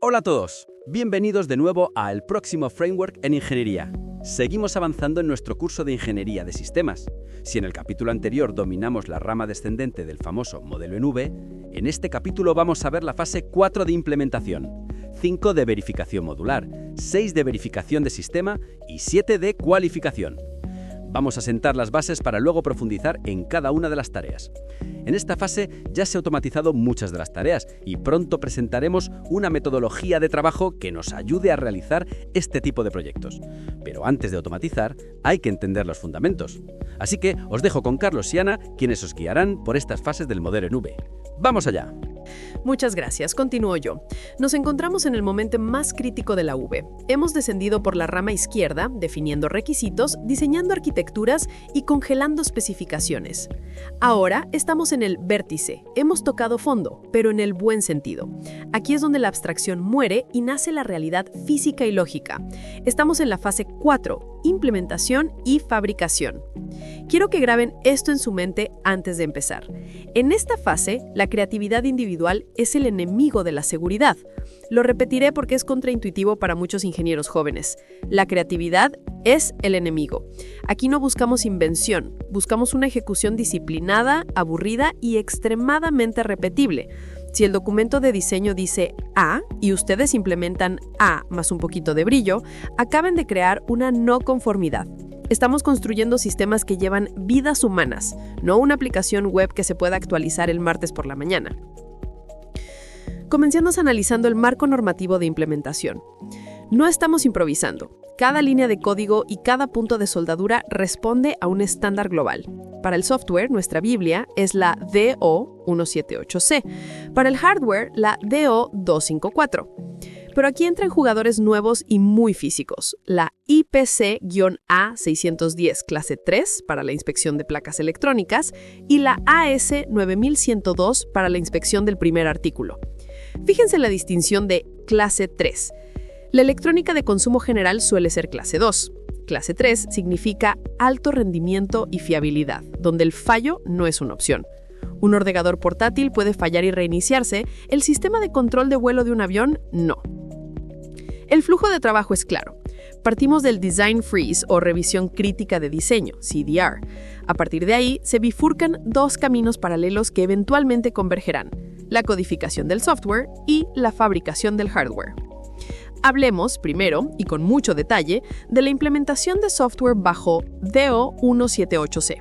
Hola a todos, bienvenidos de nuevo a El Próximo Framework en Ingeniería. Seguimos avanzando en nuestro curso de Ingeniería de Sistemas. Si en el capítulo anterior dominamos la rama descendente del famoso modelo en V, en este capítulo vamos a ver la fase 4 de implementación, 5 de verificación modular, 6 de verificación de sistema y 7 de cualificación. Vamos a sentar las bases para luego profundizar en cada una de las tareas. En esta fase ya se han automatizado muchas de las tareas y pronto presentaremos una metodología de trabajo que nos ayude a realizar este tipo de proyectos. Pero antes de automatizar, hay que entender los fundamentos. Así que os dejo con Carlos y Ana, quienes os guiarán por estas fases del modelo en V. ¡Vamos allá! Muchas gracias. Continúo yo. Nos encontramos en el momento más crítico de la V. Hemos descendido por la rama izquierda, definiendo requisitos, diseñando arquitecturas y congelando especificaciones. Ahora estamos en el vértice. Hemos tocado fondo, pero en el buen sentido. Aquí es donde la abstracción muere y nace la realidad física y lógica. Estamos en la fase 4, implementación y fabricación. Quiero que graben esto en su mente antes de empezar. En esta fase, la creatividad individual es el enemigo de la seguridad. Lo repetiré porque es contraintuitivo para muchos ingenieros jóvenes. La creatividad es el enemigo. Aquí no buscamos invención, buscamos una ejecución disciplinada, aburrida y extremadamente repetible. Si el documento de diseño dice A y ustedes implementan A más un poquito de brillo, acaban de crear una no conformidad. Estamos construyendo sistemas que llevan vidas humanas, no una aplicación web que se pueda actualizar el martes por la mañana. Comencemos analizando el marco normativo de implementación. No estamos improvisando. Cada línea de código y cada punto de soldadura responde a un estándar global. Para el software, nuestra Biblia es la DO 178C. Para el hardware, la DO 254. Pero aquí entran jugadores nuevos y muy físicos. La IPC-A610 clase 3 para la inspección de placas electrónicas y la AS9102 para la inspección del primer artículo. Fíjense en la distinción de clase 3. La electrónica de consumo general suele ser clase 2. Clase 3 significa alto rendimiento y fiabilidad, donde el fallo no es una opción. Un ordenador portátil puede fallar y reiniciarse, el sistema de control de vuelo de un avión no. El flujo de trabajo es claro. Partimos del Design Freeze o revisión crítica de diseño, CDR. A partir de ahí, se bifurcan dos caminos paralelos que eventualmente convergerán: la codificación del software y la fabricación del hardware. Hablemos, primero, y con mucho detalle, de la implementación de software bajo DO 178C.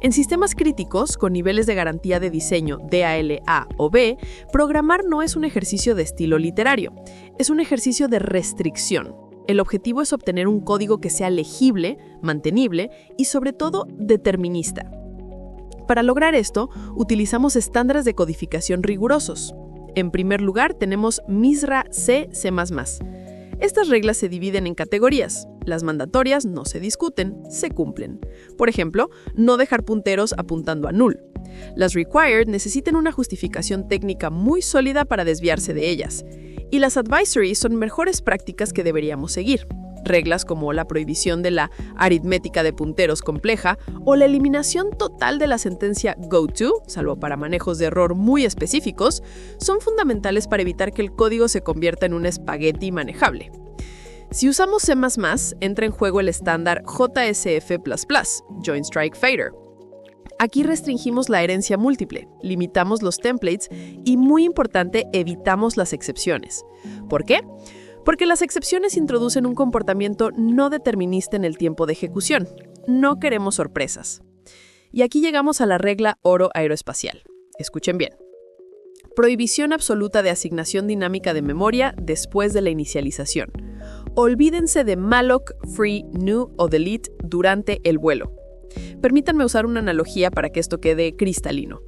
En sistemas críticos, con niveles de garantía de diseño DAL A o B, programar no es un ejercicio de estilo literario, es un ejercicio de restricción. El objetivo es obtener un código que sea legible, mantenible y, sobre todo, determinista. Para lograr esto, utilizamos estándares de codificación rigurosos. En primer lugar, tenemos MISRA C++. Estas reglas se dividen en categorías. Las mandatorias no se discuten, se cumplen. Por ejemplo, no dejar punteros apuntando a null. Las required necesitan una justificación técnica muy sólida para desviarse de ellas. Y las advisory son mejores prácticas que deberíamos seguir. Reglas como la prohibición de la aritmética de punteros compleja o la eliminación total de la sentencia goto, salvo para manejos de error muy específicos, son fundamentales para evitar que el código se convierta en un espagueti manejable. Si usamos C++, entra en juego el estándar JSF++, Joint Strike Fighter. Aquí restringimos la herencia múltiple, limitamos los templates y, muy importante, evitamos las excepciones. ¿Por qué? Porque las excepciones introducen un comportamiento no determinista en el tiempo de ejecución. No queremos sorpresas. Y aquí llegamos a la regla oro aeroespacial. Escuchen bien. Prohibición absoluta de asignación dinámica de memoria después de la inicialización. Olvídense de malloc, free, new o delete durante el vuelo. Permítanme usar una analogía para que esto quede cristalino.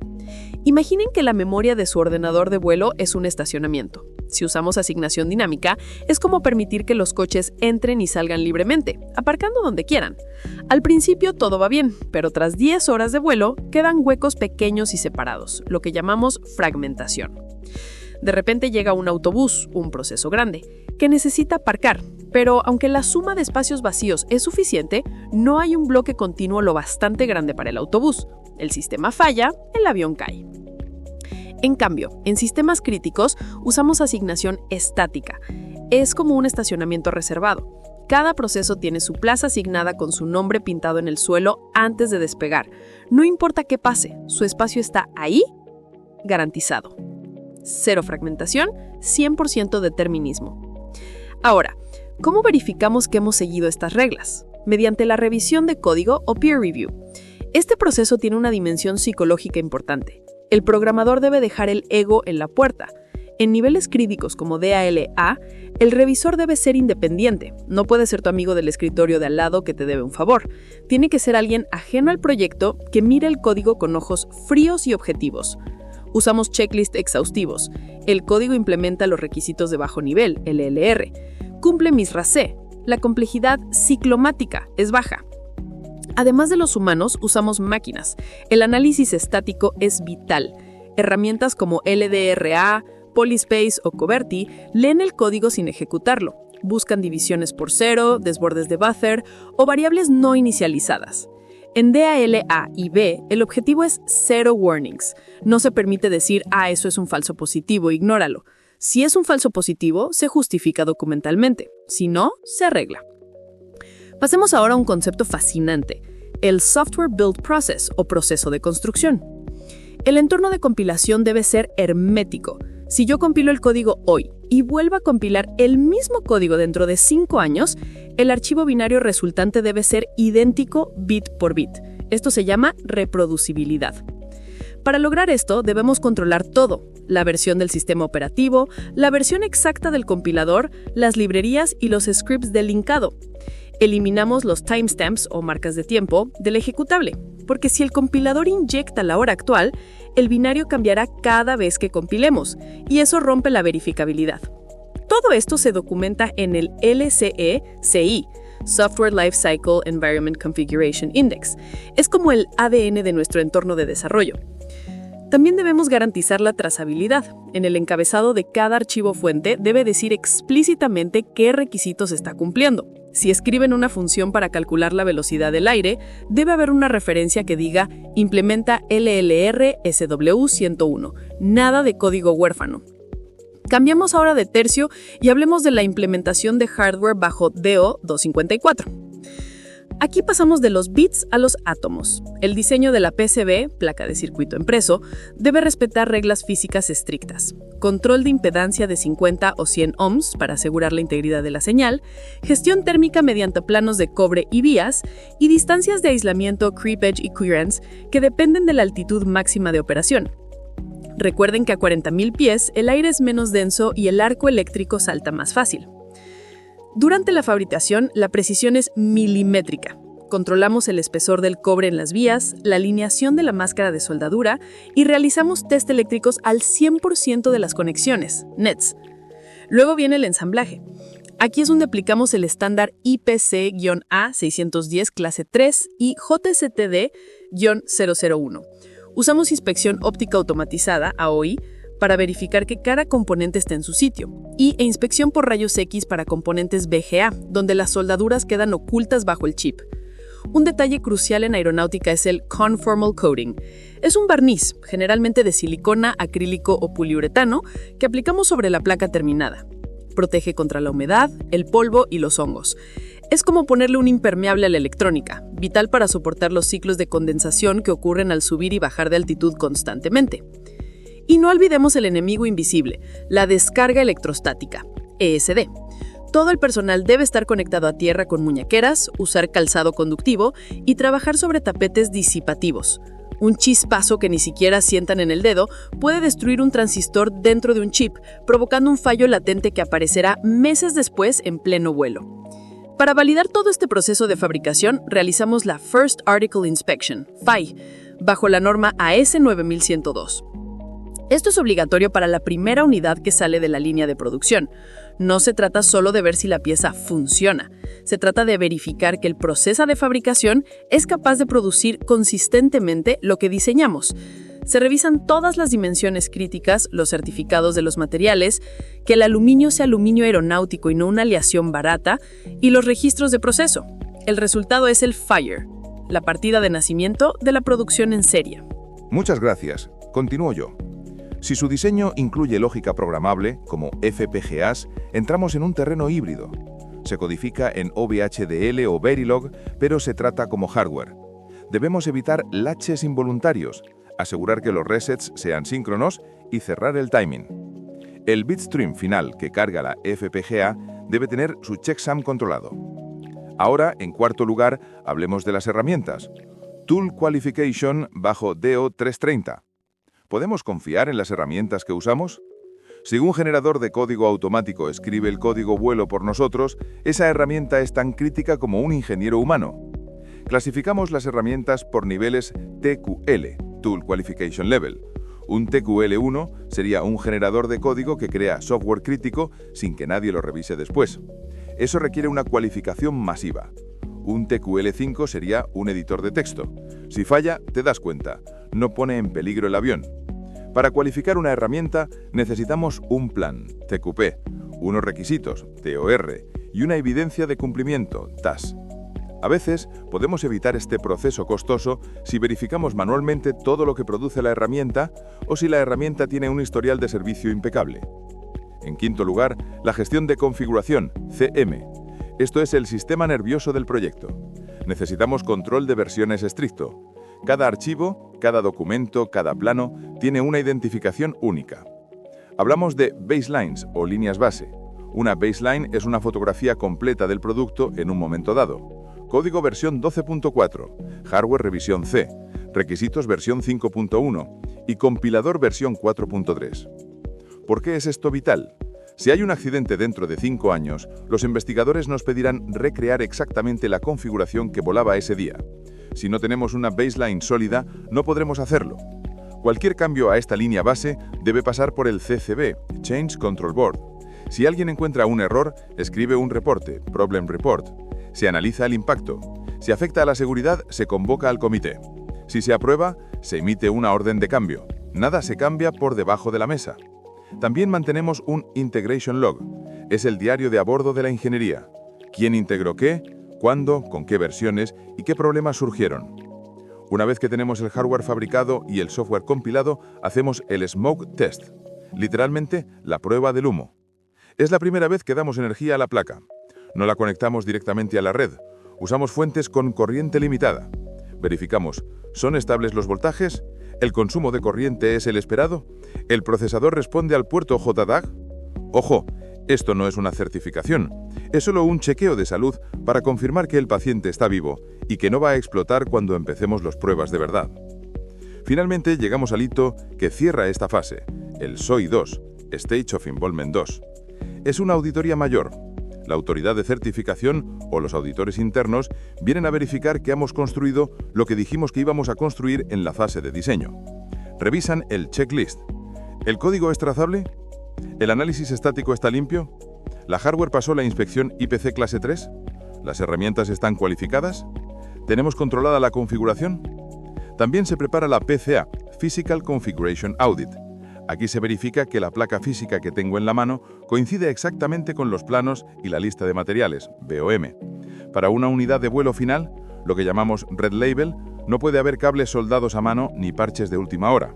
Imaginen que la memoria de su ordenador de vuelo es un estacionamiento. Si usamos asignación dinámica, es como permitir que los coches entren y salgan libremente, aparcando donde quieran. Al principio todo va bien, pero tras 10 horas de vuelo quedan huecos pequeños y separados, lo que llamamos fragmentación. De repente llega un autobús, un proceso grande, que necesita aparcar, pero aunque la suma de espacios vacíos es suficiente, no hay un bloque continuo lo bastante grande para el autobús. El sistema falla, el avión cae. En cambio, en sistemas críticos usamos asignación estática. Es como un estacionamiento reservado. Cada proceso tiene su plaza asignada con su nombre pintado en el suelo antes de despegar. No importa qué pase, su espacio está ahí, garantizado. Cero fragmentación, 100% determinismo. Ahora, ¿cómo verificamos que hemos seguido estas reglas? Mediante la revisión de código o peer review. Este proceso tiene una dimensión psicológica importante. El programador debe dejar el ego en la puerta. En niveles críticos como DALA, el revisor debe ser independiente. No puede ser tu amigo del escritorio de al lado que te debe un favor. Tiene que ser alguien ajeno al proyecto que mire el código con ojos fríos y objetivos. Usamos checklists exhaustivos. El código implementa los requisitos de bajo nivel, LLR. Cumple mis RACE. La complejidad ciclomática es baja. Además de los humanos, usamos máquinas. El análisis estático es vital. Herramientas como LDRA, Polyspace o Coverty leen el código sin ejecutarlo. Buscan divisiones por cero, desbordes de buffer o variables no inicializadas. En DALA y B, el objetivo es zero warnings. No se permite decir, eso es un falso positivo, ignóralo. Si es un falso positivo, se justifica documentalmente. Si no, se arregla. Pasemos ahora a un concepto fascinante, el Software Build Process o proceso de construcción. El entorno de compilación debe ser hermético. Si yo compilo el código hoy y vuelvo a compilar el mismo código dentro de 5 años, el archivo binario resultante debe ser idéntico bit por bit. Esto se llama reproducibilidad. Para lograr esto, debemos controlar todo: la versión del sistema operativo, la versión exacta del compilador, las librerías y los scripts del linkado. Eliminamos los timestamps o marcas de tiempo del ejecutable, porque si el compilador inyecta la hora actual, el binario cambiará cada vez que compilemos, y eso rompe la verificabilidad. Todo esto se documenta en el LCE-CI, Software Lifecycle Environment Configuration Index. Es como el ADN de nuestro entorno de desarrollo. También debemos garantizar la trazabilidad. En el encabezado de cada archivo fuente debe decir explícitamente qué requisitos está cumpliendo. Si escriben una función para calcular la velocidad del aire, debe haber una referencia que diga implementa LLR SW101. Nada de código huérfano. Cambiamos ahora de tercio y hablemos de la implementación de hardware bajo DO 254. Aquí pasamos de los bits a los átomos. El diseño de la PCB, placa de circuito impreso, debe respetar reglas físicas estrictas. Control de impedancia de 50 o 100 ohms para asegurar la integridad de la señal, gestión térmica mediante planos de cobre y vías, y distancias de aislamiento creep edge y clearance que dependen de la altitud máxima de operación. Recuerden que a 40.000 pies el aire es menos denso y el arco eléctrico salta más fácil. Durante la fabricación, la precisión es milimétrica. Controlamos el espesor del cobre en las vías, la alineación de la máscara de soldadura y realizamos test eléctricos al 100% de las conexiones, NETs. Luego viene el ensamblaje. Aquí es donde aplicamos el estándar IPC-A610 clase 3 y JSTD-001. Usamos inspección óptica automatizada, AOI, para verificar que cada componente esté en su sitio, e inspección por rayos X para componentes VGA, donde las soldaduras quedan ocultas bajo el chip. Un detalle crucial en aeronáutica es el conformal coating. Es un barniz, generalmente de silicona, acrílico o poliuretano, que aplicamos sobre la placa terminada. Protege contra la humedad, el polvo y los hongos. Es como ponerle un impermeable a la electrónica, vital para soportar los ciclos de condensación que ocurren al subir y bajar de altitud constantemente. Y no olvidemos el enemigo invisible, la descarga electrostática, ESD. Todo el personal debe estar conectado a tierra con muñequeras, usar calzado conductivo y trabajar sobre tapetes disipativos. Un chispazo que ni siquiera sientan en el dedo puede destruir un transistor dentro de un chip, provocando un fallo latente que aparecerá meses después en pleno vuelo. Para validar todo este proceso de fabricación, realizamos la First Article Inspection, FAI, bajo la norma AS 9102. Esto es obligatorio para la primera unidad que sale de la línea de producción. No se trata solo de ver si la pieza funciona. Se trata de verificar que el proceso de fabricación es capaz de producir consistentemente lo que diseñamos. Se revisan todas las dimensiones críticas, los certificados de los materiales, que el aluminio sea aluminio aeronáutico y no una aleación barata, y los registros de proceso. El resultado es el FIRE, la partida de nacimiento de la producción en serie. Muchas gracias. Continúo yo. Si su diseño incluye lógica programable, como FPGAs, entramos en un terreno híbrido. Se codifica en OVHDL o Verilog, pero se trata como hardware. Debemos evitar latches involuntarios, asegurar que los resets sean síncronos y cerrar el timing. El bitstream final que carga la FPGA debe tener su checksum controlado. Ahora, en cuarto lugar, hablemos de las herramientas. Tool Qualification bajo DO 330. ¿Podemos confiar en las herramientas que usamos? Si un generador de código automático escribe el código vuelo por nosotros, esa herramienta es tan crítica como un ingeniero humano. Clasificamos las herramientas por niveles TQL, Tool Qualification Level. Un TQL1 sería un generador de código que crea software crítico sin que nadie lo revise después. Eso requiere una cualificación masiva. Un TQL5 sería un editor de texto. Si falla, te das cuenta, no pone en peligro el avión. Para cualificar una herramienta necesitamos un plan, TQP, unos requisitos, TOR, y una evidencia de cumplimiento, TAS. A veces podemos evitar este proceso costoso si verificamos manualmente todo lo que produce la herramienta o si la herramienta tiene un historial de servicio impecable. En quinto lugar, la gestión de configuración, CM. Esto es el sistema nervioso del proyecto. Necesitamos control de versiones estricto. Cada archivo, cada documento, cada plano tiene una identificación única. Hablamos de baselines o líneas base. Una baseline es una fotografía completa del producto en un momento dado. Código versión 12.4, hardware revisión C, requisitos versión 5.1 y compilador versión 4.3. ¿Por qué es esto vital? Si hay un accidente dentro de 5 años, los investigadores nos pedirán recrear exactamente la configuración que volaba ese día. Si no tenemos una baseline sólida, no podremos hacerlo. Cualquier cambio a esta línea base debe pasar por el CCB, Change Control Board. Si alguien encuentra un error, escribe un reporte, Problem Report. Se analiza el impacto. Si afecta a la seguridad, se convoca al comité. Si se aprueba, se emite una orden de cambio. Nada se cambia por debajo de la mesa. También mantenemos un Integration Log. Es el diario de a bordo de la ingeniería. ¿Quién integró qué? ¿Cuándo? ¿Con qué versiones? ¿Y qué problemas surgieron? Una vez que tenemos el hardware fabricado y el software compilado, hacemos el Smoke Test. Literalmente, la prueba del humo. Es la primera vez que damos energía a la placa. No la conectamos directamente a la red. Usamos fuentes con corriente limitada. Verificamos, ¿son estables los voltajes? ¿El consumo de corriente es el esperado? ¿El procesador responde al puerto JTAG? Ojo, esto no es una certificación. Es solo un chequeo de salud para confirmar que el paciente está vivo y que no va a explotar cuando empecemos las pruebas de verdad. Finalmente llegamos al hito que cierra esta fase, el SOI 2, Stage of Involvement 2. Es una auditoría mayor. La autoridad de certificación o los auditores internos vienen a verificar que hemos construido lo que dijimos que íbamos a construir en la fase de diseño. Revisan el checklist. ¿El código es trazable? ¿El análisis estático está limpio? ¿La hardware pasó la inspección IPC clase 3? ¿Las herramientas están cualificadas? ¿Tenemos controlada la configuración? También se prepara la PCA, Physical Configuration Audit. Aquí se verifica que la placa física que tengo en la mano coincide exactamente con los planos y la lista de materiales, BOM. Para una unidad de vuelo final, lo que llamamos Red Label, no puede haber cables soldados a mano ni parches de última hora.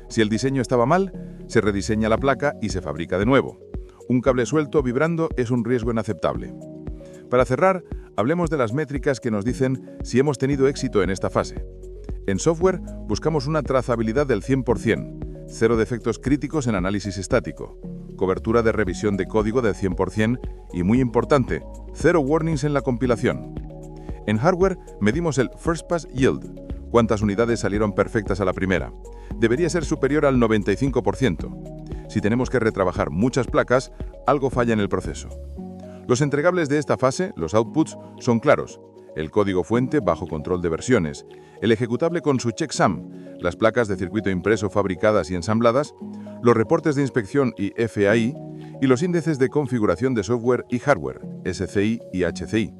Si el diseño estaba mal, se rediseña la placa y se fabrica de nuevo. Un cable suelto vibrando es un riesgo inaceptable. Para cerrar, hablemos de las métricas que nos dicen si hemos tenido éxito en esta fase. En software, buscamos una trazabilidad del 100%. 0 defectos críticos en análisis estático, cobertura de revisión de código del 100% y, muy importante, 0 warnings en la compilación. En hardware, medimos el First Pass Yield, cuántas unidades salieron perfectas a la primera. Debería ser superior al 95%. Si tenemos que retrabajar muchas placas, algo falla en el proceso. Los entregables de esta fase, los outputs, son claros. El código fuente bajo control de versiones, el ejecutable con su checksum, las placas de circuito impreso fabricadas y ensambladas, los reportes de inspección y FAI y los índices de configuración de software y hardware, SCI y HCI.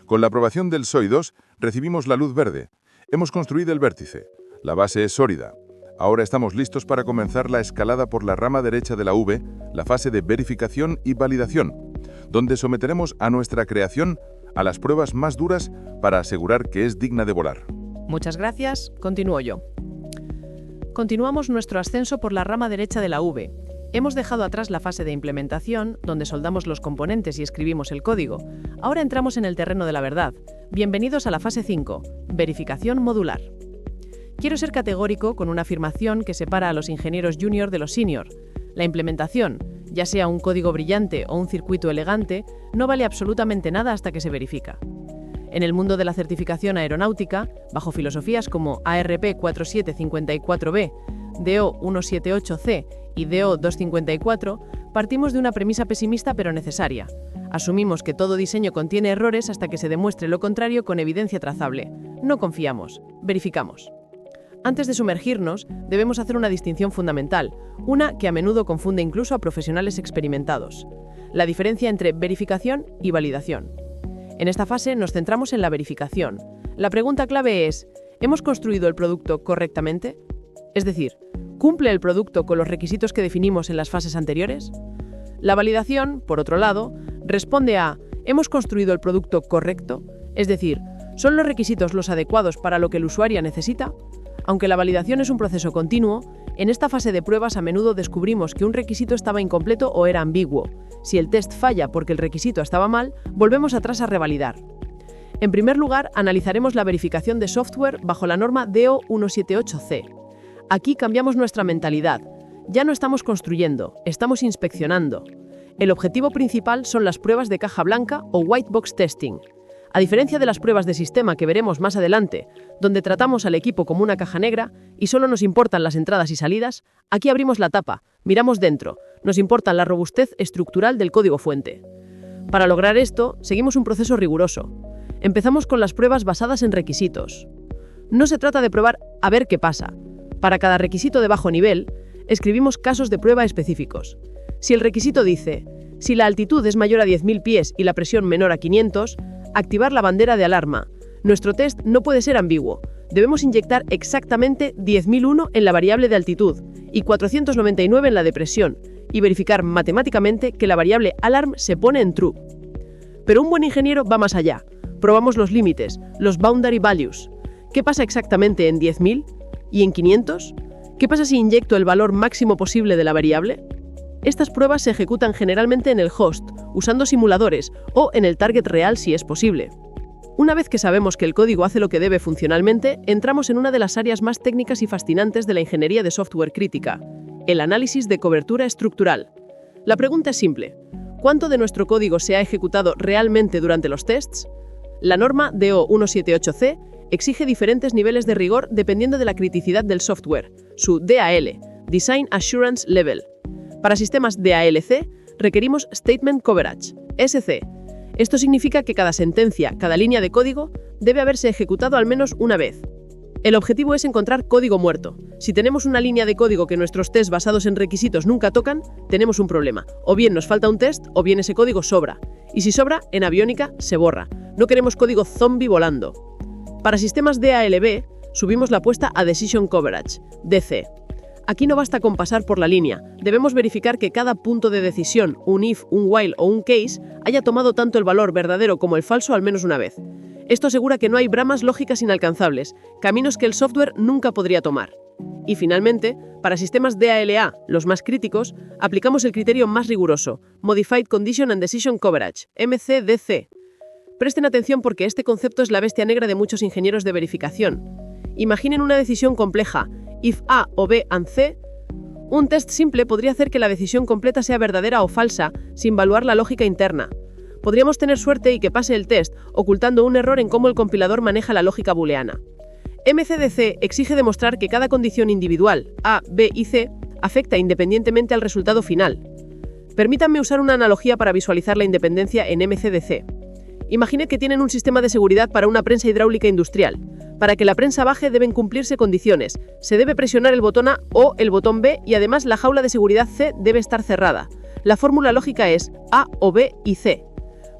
Con la aprobación del SOI 2 recibimos la luz verde. Hemos construido el vértice. La base es sólida. Ahora estamos listos para comenzar la escalada por la rama derecha de la V, la fase de verificación y validación, donde someteremos a nuestra creación a las pruebas más duras para asegurar que es digna de volar. Muchas gracias. Continúo yo. Continuamos nuestro ascenso por la rama derecha de la V. Hemos dejado atrás la fase de implementación, donde soldamos los componentes y escribimos el código. Ahora entramos en el terreno de la verdad. Bienvenidos a la fase 5, verificación modular. Quiero ser categórico con una afirmación que separa a los ingenieros junior de los senior. La implementación, ya sea un código brillante o un circuito elegante, no vale absolutamente nada hasta que se verifica. En el mundo de la certificación aeronáutica, bajo filosofías como ARP 4754B, DO 178C y DO 254, partimos de una premisa pesimista pero necesaria. Asumimos que todo diseño contiene errores hasta que se demuestre lo contrario con evidencia trazable. No confiamos, verificamos. Antes de sumergirnos, debemos hacer una distinción fundamental, una que a menudo confunde incluso a profesionales experimentados: la diferencia entre verificación y validación. En esta fase nos centramos en la verificación. La pregunta clave es: ¿hemos construido el producto correctamente? Es decir, ¿cumple el producto con los requisitos que definimos en las fases anteriores? La validación, por otro lado, responde a: ¿hemos construido el producto correcto? Es decir, ¿son los requisitos los adecuados para lo que el usuario necesita? Aunque la validación es un proceso continuo, en esta fase de pruebas a menudo descubrimos que un requisito estaba incompleto o era ambiguo. Si el test falla porque el requisito estaba mal, volvemos atrás a revalidar. En primer lugar, analizaremos la verificación de software bajo la norma DO 178C. Aquí cambiamos nuestra mentalidad. Ya no estamos construyendo, estamos inspeccionando. El objetivo principal son las pruebas de caja blanca o white box testing. A diferencia de las pruebas de sistema que veremos más adelante, donde tratamos al equipo como una caja negra y solo nos importan las entradas y salidas, aquí abrimos la tapa, miramos dentro, nos importa la robustez estructural del código fuente. Para lograr esto, seguimos un proceso riguroso. Empezamos con las pruebas basadas en requisitos. No se trata de probar a ver qué pasa. Para cada requisito de bajo nivel, escribimos casos de prueba específicos. Si el requisito dice: si la altitud es mayor a 10.000 pies y la presión menor a 500, activar la bandera de alarma. Nuestro test no puede ser ambiguo. Debemos inyectar exactamente 10.001 en la variable de altitud y 499 en la de presión, y verificar matemáticamente que la variable alarm se pone en true. Pero un buen ingeniero va más allá. Probamos los límites, los boundary values. ¿Qué pasa exactamente en 10.000? ¿Y en 500? ¿Qué pasa si inyecto el valor máximo posible de la variable? Estas pruebas se ejecutan generalmente en el host, usando simuladores, o en el target real si es posible. Una vez que sabemos que el código hace lo que debe funcionalmente, entramos en una de las áreas más técnicas y fascinantes de la ingeniería de software crítica: el análisis de cobertura estructural. La pregunta es simple: ¿cuánto de nuestro código se ha ejecutado realmente durante los tests? La norma DO 178C exige diferentes niveles de rigor dependiendo de la criticidad del software, su DAL, Design Assurance Level. Para sistemas DALC, requerimos Statement Coverage, SC. Esto significa que cada sentencia, cada línea de código, debe haberse ejecutado al menos una vez. El objetivo es encontrar código muerto. Si tenemos una línea de código que nuestros tests basados en requisitos nunca tocan, tenemos un problema. O bien nos falta un test, o bien ese código sobra. Y si sobra, en aviónica se borra. No queremos código zombie volando. Para sistemas DALB, subimos la apuesta a Decision Coverage, DC. Aquí no basta con pasar por la línea, debemos verificar que cada punto de decisión, un if, un while o un case, haya tomado tanto el valor verdadero como el falso al menos una vez. Esto asegura que no hay bramas lógicas inalcanzables, caminos que el software nunca podría tomar. Y finalmente, para sistemas DALA, los más críticos, aplicamos el criterio más riguroso, Modified Condition and Decision Coverage, MCDC. Presten atención porque este concepto es la bestia negra de muchos ingenieros de verificación. Imaginen una decisión compleja, if A o B and C. Un test simple podría hacer que la decisión completa sea verdadera o falsa, sin evaluar la lógica interna. Podríamos tener suerte y que pase el test, ocultando un error en cómo el compilador maneja la lógica booleana. MCDC exige demostrar que cada condición individual, A, B y C, afecta independientemente al resultado final. Permítanme usar una analogía para visualizar la independencia en MCDC. Imaginen que tienen un sistema de seguridad para una prensa hidráulica industrial. Para que la prensa baje deben cumplirse condiciones. Se debe presionar el botón A o el botón B y además la jaula de seguridad C debe estar cerrada. La fórmula lógica es A o B y C.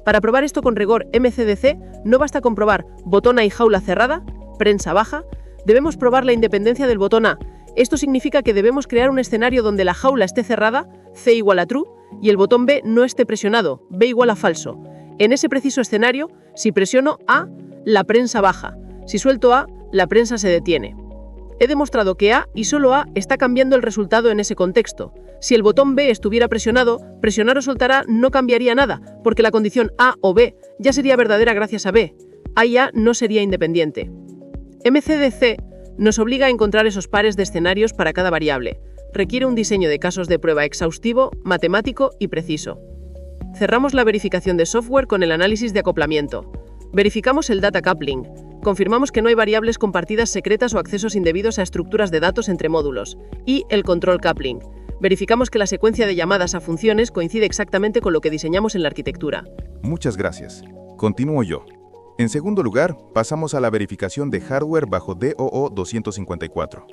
Para probar esto con rigor MCDC, no basta con probar botón A y jaula cerrada, prensa baja, debemos probar la independencia del botón A. Esto significa que debemos crear un escenario donde la jaula esté cerrada, C igual a true, y el botón B no esté presionado, B igual a falso. En ese preciso escenario, si presiono A, la prensa baja. Si suelto A, la prensa se detiene. He demostrado que A y solo A está cambiando el resultado en ese contexto. Si el botón B estuviera presionado, presionar o soltar A no cambiaría nada, porque la condición A o B ya sería verdadera gracias a B. A y A no sería independiente. MCDC nos obliga a encontrar esos pares de escenarios para cada variable. Requiere un diseño de casos de prueba exhaustivo, matemático y preciso. Cerramos la verificación de software con el análisis de acoplamiento. Verificamos el data coupling. Confirmamos que no hay variables compartidas secretas o accesos indebidos a estructuras de datos entre módulos. Y el control coupling. Verificamos que la secuencia de llamadas a funciones coincide exactamente con lo que diseñamos en la arquitectura. Muchas gracias. Continúo yo. En segundo lugar, pasamos a la verificación de hardware bajo DOO 254.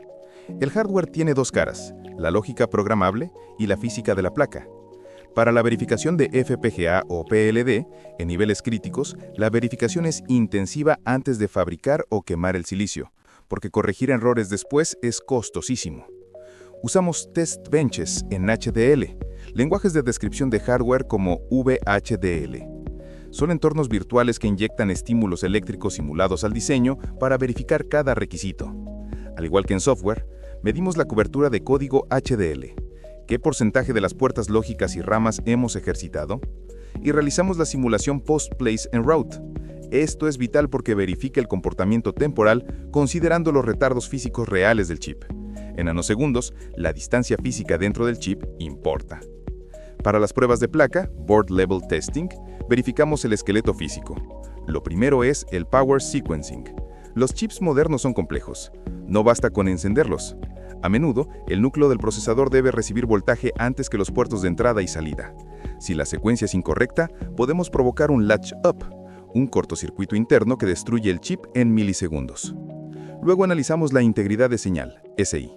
El hardware tiene dos caras, la lógica programable y la física de la placa. Para la verificación de FPGA o PLD, en niveles críticos, la verificación es intensiva antes de fabricar o quemar el silicio, porque corregir errores después es costosísimo. Usamos test benches en HDL, lenguajes de descripción de hardware como VHDL. Son entornos virtuales que inyectan estímulos eléctricos simulados al diseño para verificar cada requisito. Al igual que en software, medimos la cobertura de código HDL, qué porcentaje de las puertas lógicas y ramas hemos ejercitado, y realizamos la simulación post-place en route. Esto es vital porque verifica el comportamiento temporal considerando los retardos físicos reales del chip. En nanosegundos, la distancia física dentro del chip importa. Para las pruebas de placa, Board Level Testing, verificamos el esqueleto físico. Lo primero es el Power Sequencing. Los chips modernos son complejos. No basta con encenderlos. A menudo, el núcleo del procesador debe recibir voltaje antes que los puertos de entrada y salida. Si la secuencia es incorrecta, podemos provocar un latch-up, un cortocircuito interno que destruye el chip en milisegundos. Luego analizamos la integridad de señal, SI.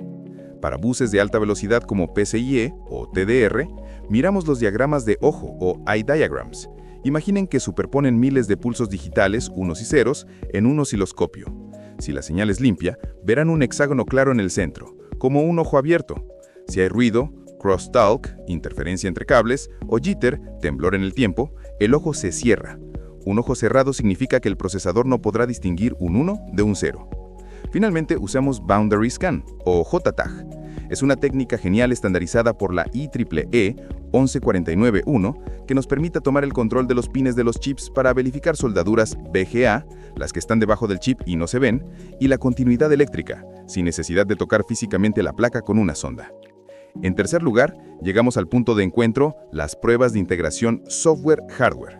Para buses de alta velocidad como PCIe o TDR, miramos los diagramas de ojo o eye diagrams. Imaginen que superponen miles de pulsos digitales, unos y ceros, en un osciloscopio. Si la señal es limpia, verán un hexágono claro en el centro, como un ojo abierto. Si hay ruido, crosstalk, interferencia entre cables, o jitter, temblor en el tiempo, el ojo se cierra. Un ojo cerrado significa que el procesador no podrá distinguir un 1 de un 0. Finalmente, usamos Boundary Scan, o JTAG. Es una técnica genial estandarizada por la IEEE 11491 que nos permite tomar el control de los pines de los chips para verificar soldaduras BGA, las que están debajo del chip y no se ven, y la continuidad eléctrica, sin necesidad de tocar físicamente la placa con una sonda. En tercer lugar, llegamos al punto de encuentro, las pruebas de integración software-hardware.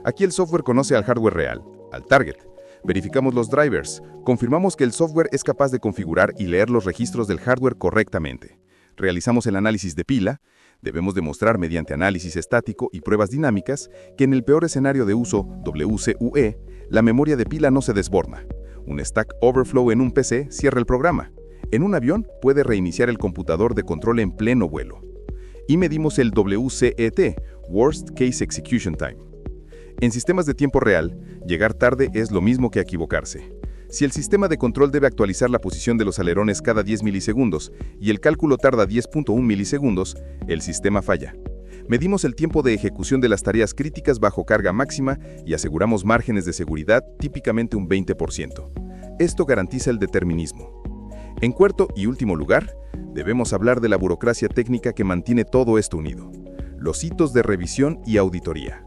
Aquí el software conoce al hardware real, al target. Verificamos los drivers, confirmamos que el software es capaz de configurar y leer los registros del hardware correctamente. Realizamos el análisis de pila, debemos demostrar mediante análisis estático y pruebas dinámicas que en el peor escenario de uso, WCUE, la memoria de pila no se desborda. Un Stack Overflow en un PC cierra el programa. En un avión puede reiniciar el computador de control en pleno vuelo. Y medimos el WCET, Worst Case Execution Time. En sistemas de tiempo real, llegar tarde es lo mismo que equivocarse. Si el sistema de control debe actualizar la posición de los alerones cada 10 milisegundos y el cálculo tarda 10.1 milisegundos, el sistema falla. Medimos el tiempo de ejecución de las tareas críticas bajo carga máxima y aseguramos márgenes de seguridad, típicamente un 20%. Esto garantiza el determinismo. En cuarto y último lugar, debemos hablar de la burocracia técnica que mantiene todo esto unido. Los hitos de revisión y auditoría.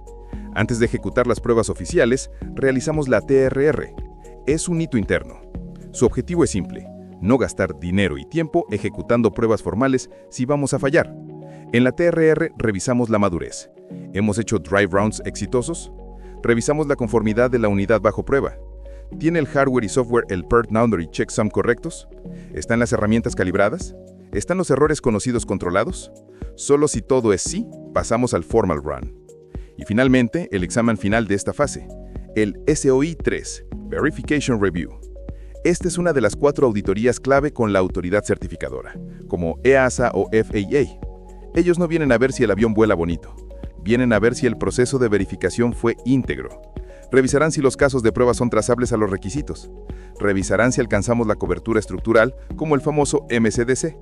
Antes de ejecutar las pruebas oficiales, realizamos la TRR. Es un hito interno. Su objetivo es simple, no gastar dinero y tiempo ejecutando pruebas formales si vamos a fallar. En la TRR revisamos la madurez. ¿Hemos hecho drive rounds exitosos? Revisamos la conformidad de la unidad bajo prueba. ¿Tiene el hardware y software el PERT Boundary Checksum correctos? ¿Están las herramientas calibradas? ¿Están los errores conocidos controlados? Solo si todo es sí, pasamos al formal run. Y finalmente, el examen final de esta fase, el SOI 3, Verification Review. Esta es una de las 4 auditorías clave con la autoridad certificadora, como EASA o FAA. Ellos no vienen a ver si el avión vuela bonito, vienen a ver si el proceso de verificación fue íntegro. Revisarán si los casos de prueba son trazables a los requisitos. Revisarán si alcanzamos la cobertura estructural, como el famoso MCDC.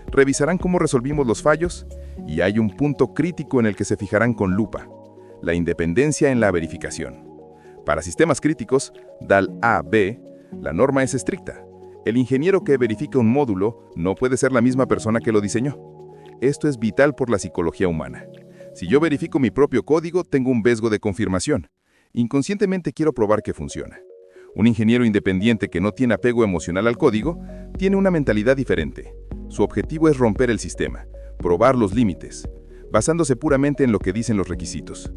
Revisarán cómo resolvimos los fallos, y hay un punto crítico en el que se fijarán con lupa: la independencia en la verificación. Para sistemas críticos, DAL A-B, la norma es estricta. El ingeniero que verifica un módulo no puede ser la misma persona que lo diseñó. Esto es vital por la psicología humana. Si yo verifico mi propio código, tengo un sesgo de confirmación. Inconscientemente quiero probar que funciona. Un ingeniero independiente que no tiene apego emocional al código tiene una mentalidad diferente. Su objetivo es romper el sistema, probar los límites, basándose puramente en lo que dicen los requisitos.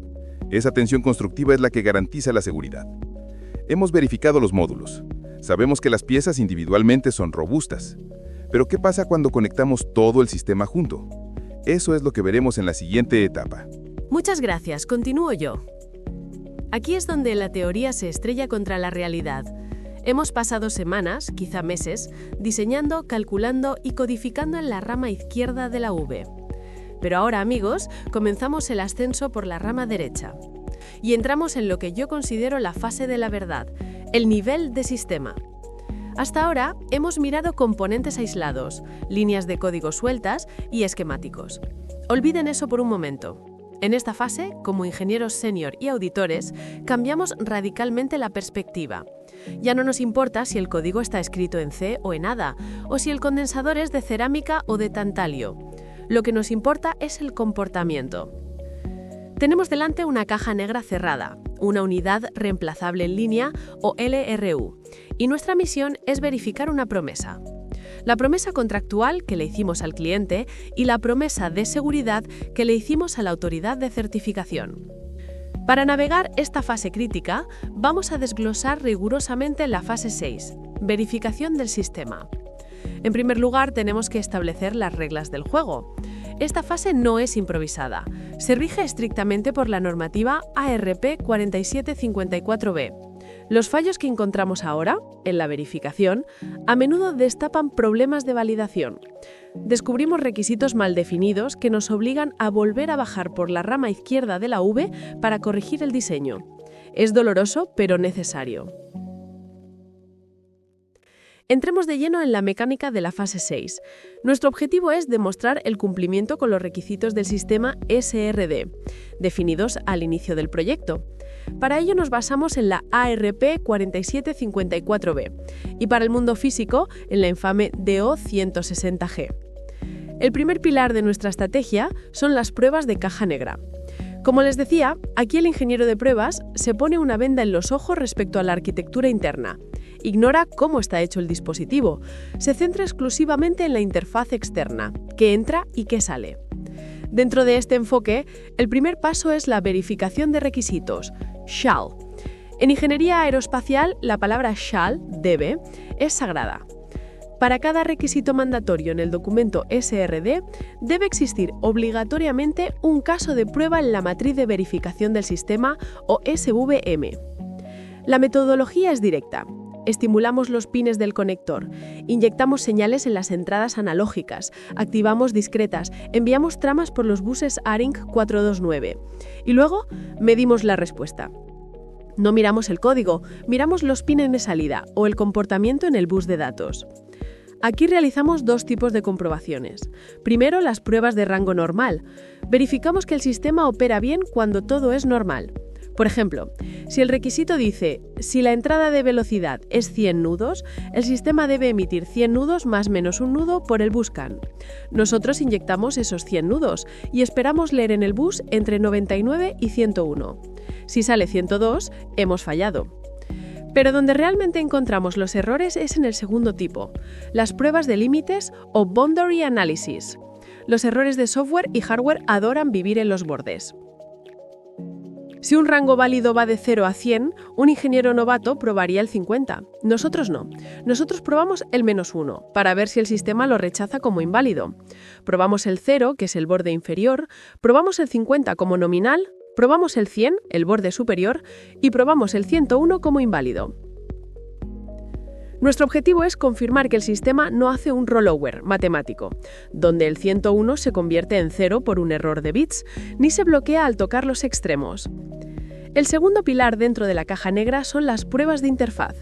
Esa tensión constructiva es la que garantiza la seguridad. Hemos verificado los módulos. Sabemos que las piezas individualmente son robustas. Pero ¿qué pasa cuando conectamos todo el sistema junto? Eso es lo que veremos en la siguiente etapa. Muchas gracias, continúo yo. Aquí es donde la teoría se estrella contra la realidad. Hemos pasado semanas, quizá meses, diseñando, calculando y codificando en la rama izquierda de la V. Pero ahora, amigos, comenzamos el ascenso por la rama derecha. Y entramos en lo que yo considero la fase de la verdad, el nivel de sistema. Hasta ahora hemos mirado componentes aislados, líneas de código sueltas y esquemáticos. Olviden eso por un momento. En esta fase, como ingenieros senior y auditores, cambiamos radicalmente la perspectiva. Ya no nos importa si el código está escrito en C o en ADA, o si el condensador es de cerámica o de tantalio. Lo que nos importa es el comportamiento. Tenemos delante una caja negra cerrada, una unidad reemplazable en línea o LRU, y nuestra misión es verificar una promesa. La promesa contractual que le hicimos al cliente y la promesa de seguridad que le hicimos a la autoridad de certificación. Para navegar esta fase crítica, vamos a desglosar rigurosamente la fase 6, verificación del sistema. En primer lugar, tenemos que establecer las reglas del juego. Esta fase no es improvisada. Se rige estrictamente por la normativa ARP 4754B. Los fallos que encontramos ahora, en la verificación, a menudo destapan problemas de validación. Descubrimos requisitos mal definidos que nos obligan a volver a bajar por la rama izquierda de la V para corregir el diseño. Es doloroso, pero necesario. Entremos de lleno en la mecánica de la fase 6. Nuestro objetivo es demostrar el cumplimiento con los requisitos del sistema SRD, definidos al inicio del proyecto. Para ello nos basamos en la ARP 4754B y para el mundo físico en la infame DO 160G. El primer pilar de nuestra estrategia son las pruebas de caja negra. Como les decía, aquí el ingeniero de pruebas se pone una venda en los ojos respecto a la arquitectura interna. Ignora cómo está hecho el dispositivo. Se centra exclusivamente en la interfaz externa, qué entra y qué sale. Dentro de este enfoque, el primer paso es la verificación de requisitos, shall. En ingeniería aeroespacial, la palabra shall, debe, es sagrada. Para cada requisito mandatorio en el documento SRD, debe existir obligatoriamente un caso de prueba en la matriz de verificación del sistema o SVM. La metodología es directa. Estimulamos los pines del conector, inyectamos señales en las entradas analógicas, activamos discretas, enviamos tramas por los buses ARINC 429 y luego medimos la respuesta. No miramos el código, miramos los pines de salida o el comportamiento en el bus de datos. Aquí realizamos dos tipos de comprobaciones. Primero, las pruebas de rango normal. Verificamos que el sistema opera bien cuando todo es normal. Por ejemplo, si el requisito dice, si la entrada de velocidad es 100 nudos, el sistema debe emitir 100 nudos más menos un nudo por el bus CAN. Nosotros inyectamos esos 100 nudos y esperamos leer en el bus entre 99 y 101. Si sale 102, hemos fallado. Pero donde realmente encontramos los errores es en el segundo tipo, las pruebas de límites o boundary analysis. Los errores de software y hardware adoran vivir en los bordes. Si un rango válido va de 0 a 100, un ingeniero novato probaría el 50. Nosotros no. Nosotros probamos el -1, para ver si el sistema lo rechaza como inválido. Probamos el 0, que es el borde inferior, probamos el 50 como nominal, probamos el 100, el borde superior, y probamos el 101 como inválido. Nuestro objetivo es confirmar que el sistema no hace un rollover matemático, donde el 101 se convierte en 0 por un error de bits, ni se bloquea al tocar los extremos. El segundo pilar dentro de la caja negra son las pruebas de interfaz.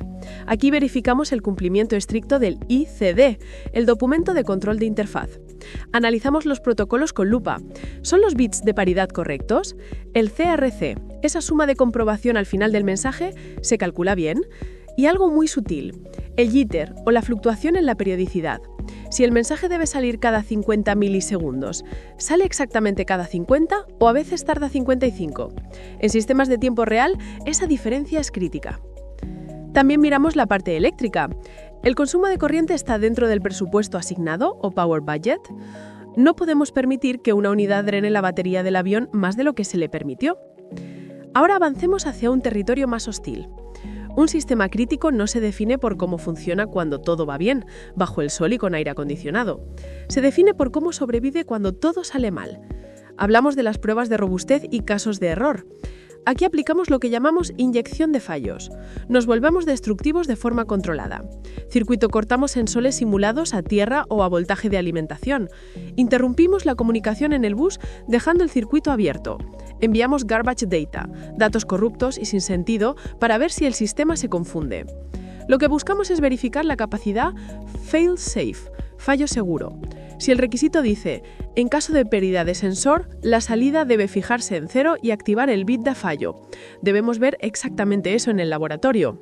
Aquí verificamos el cumplimiento estricto del ICD, el documento de control de interfaz. Analizamos los protocolos con lupa. ¿Son los bits de paridad correctos? El CRC, esa suma de comprobación al final del mensaje, ¿se calcula bien? Y algo muy sutil. El jitter, o la fluctuación en la periodicidad. Si el mensaje debe salir cada 50 milisegundos, ¿sale exactamente cada 50 o a veces tarda 55? En sistemas de tiempo real, esa diferencia es crítica. También miramos la parte eléctrica. ¿El consumo de corriente está dentro del presupuesto asignado o power budget? No podemos permitir que una unidad drene la batería del avión más de lo que se le permitió. Ahora avancemos hacia un territorio más hostil. Un sistema crítico no se define por cómo funciona cuando todo va bien, bajo el sol y con aire acondicionado. Se define por cómo sobrevive cuando todo sale mal. Hablamos de las pruebas de robustez y casos de error. Aquí aplicamos lo que llamamos inyección de fallos. Nos volvemos destructivos de forma controlada. Circuito cortamos sensores simulados a tierra o a voltaje de alimentación. Interrumpimos la comunicación en el bus dejando el circuito abierto. Enviamos garbage data, datos corruptos y sin sentido, para ver si el sistema se confunde. Lo que buscamos es verificar la capacidad fail-safe, fallo seguro. Si el requisito dice, en caso de pérdida de sensor, la salida debe fijarse en 0 y activar el bit de fallo. Debemos ver exactamente eso en el laboratorio.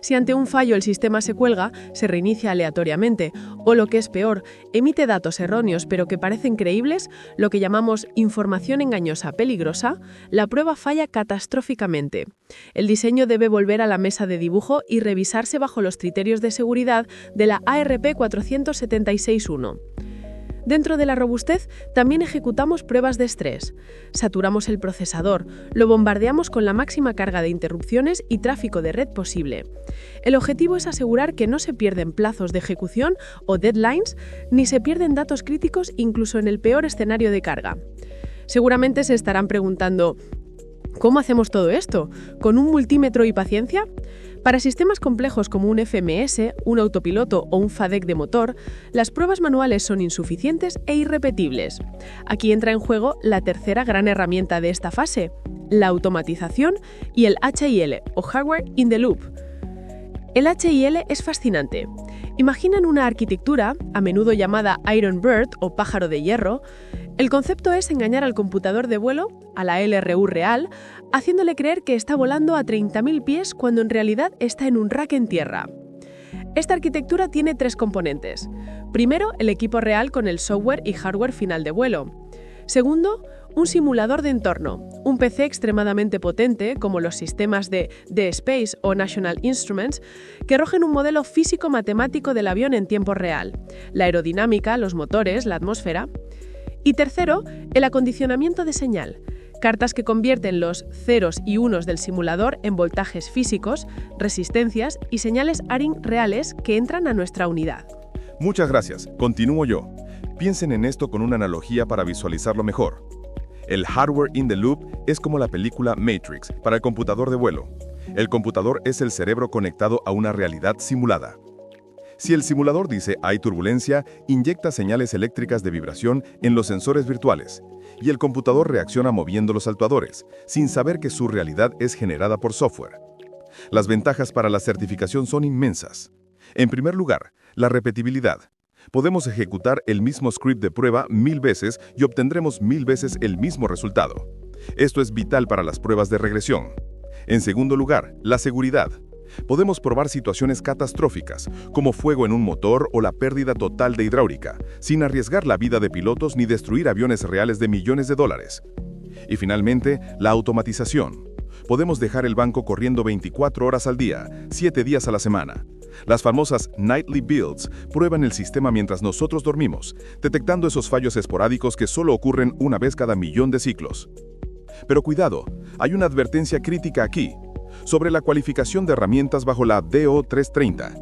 Si ante un fallo el sistema se cuelga, se reinicia aleatoriamente, o lo que es peor, emite datos erróneos pero que parecen creíbles, lo que llamamos información engañosa peligrosa, la prueba falla catastróficamente. El diseño debe volver a la mesa de dibujo y revisarse bajo los criterios de seguridad de la ARP 476-1. Dentro de la robustez, también ejecutamos pruebas de estrés. Saturamos el procesador, lo bombardeamos con la máxima carga de interrupciones y tráfico de red posible. El objetivo es asegurar que no se pierden plazos de ejecución o deadlines, ni se pierden datos críticos incluso en el peor escenario de carga. Seguramente se estarán preguntando, ¿cómo hacemos todo esto? ¿Con un multímetro y paciencia? Para sistemas complejos como un FMS, un autopiloto o un FADEC de motor, las pruebas manuales son insuficientes e irrepetibles. Aquí entra en juego la tercera gran herramienta de esta fase, la automatización y el HIL, o Hardware in the Loop. El HIL es fascinante. Imaginan una arquitectura, a menudo llamada Iron Bird o pájaro de hierro. El concepto es engañar al computador de vuelo, a la LRU real, haciéndole creer que está volando a 30.000 pies cuando en realidad está en un rack en tierra. Esta arquitectura tiene 3 componentes. Primero, el equipo real con el software y hardware final de vuelo. Segundo, un simulador de entorno, un PC extremadamente potente, como los sistemas de DSpace o National Instruments, que arrojen un modelo físico-matemático del avión en tiempo real, la aerodinámica, los motores, la atmósfera. Y tercero, el acondicionamiento de señal, cartas que convierten los ceros y unos del simulador en voltajes físicos, resistencias y señales ARIN reales que entran a nuestra unidad. Muchas gracias. Continúo yo. Piensen en esto con una analogía para visualizarlo mejor. El hardware in the loop es como la película Matrix para el computador de vuelo. El computador es el cerebro conectado a una realidad simulada. Si el simulador dice hay turbulencia, inyecta señales eléctricas de vibración en los sensores virtuales, y el computador reacciona moviendo los saltuadores, sin saber que su realidad es generada por software. Las ventajas para la certificación son inmensas. En primer lugar, la repetibilidad. Podemos ejecutar el mismo script de prueba 1000 veces y obtendremos 1000 veces el mismo resultado. Esto es vital para las pruebas de regresión. En segundo lugar, la seguridad. Podemos probar situaciones catastróficas, como fuego en un motor o la pérdida total de hidráulica, sin arriesgar la vida de pilotos ni destruir aviones reales de millones de dólares. Y finalmente, la automatización. Podemos dejar el banco corriendo 24 horas al día, 7 días a la semana. Las famosas Nightly Builds prueban el sistema mientras nosotros dormimos, detectando esos fallos esporádicos que solo ocurren una vez cada millón de ciclos. Pero cuidado, hay una advertencia crítica aquí, sobre la cualificación de herramientas bajo la DO 330.